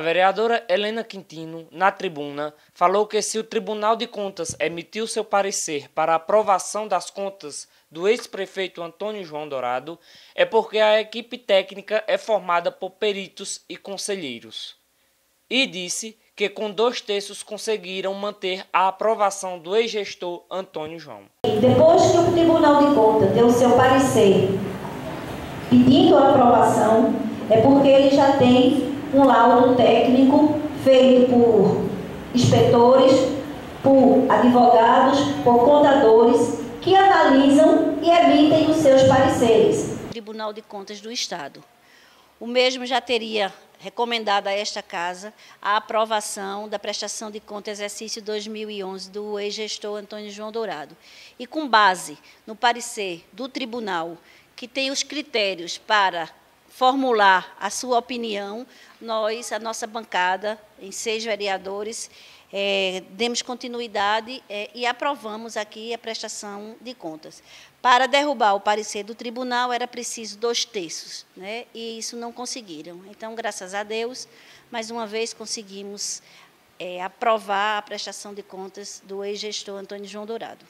vereadora Helena Quintino, na tribuna, falou que se o Tribunal de Contas emitiu seu parecer para a aprovação das contas do ex-prefeito Antônio João Dourado, é porque a equipe técnica é formada por peritos e conselheiros. E disse que com 2/3 conseguiram manter a aprovação do ex-gestor Antônio João. Depois que o Tribunal de Contas deu seu parecer pedindo a aprovação, é porque ele já tem um laudo técnico feito por inspetores, por advogados, por contadores, que analisam e emitem os seus pareceres. Tribunal de Contas do Estado. O mesmo já teria recomendado a esta Casa a aprovação da prestação de contas exercício 2011 do ex-gestor Antônio João Dourado. E com base no parecer do tribunal, que tem os critérios para formular a sua opinião, nós, a nossa bancada, em 6 vereadores, demos continuidade e aprovamos aqui a prestação de contas. Para derrubar o parecer do tribunal era preciso 2/3, né? E isso não conseguiram. Então, graças a Deus, mais uma vez conseguimos aprovar a prestação de contas do ex-gestor Antônio João Dourado.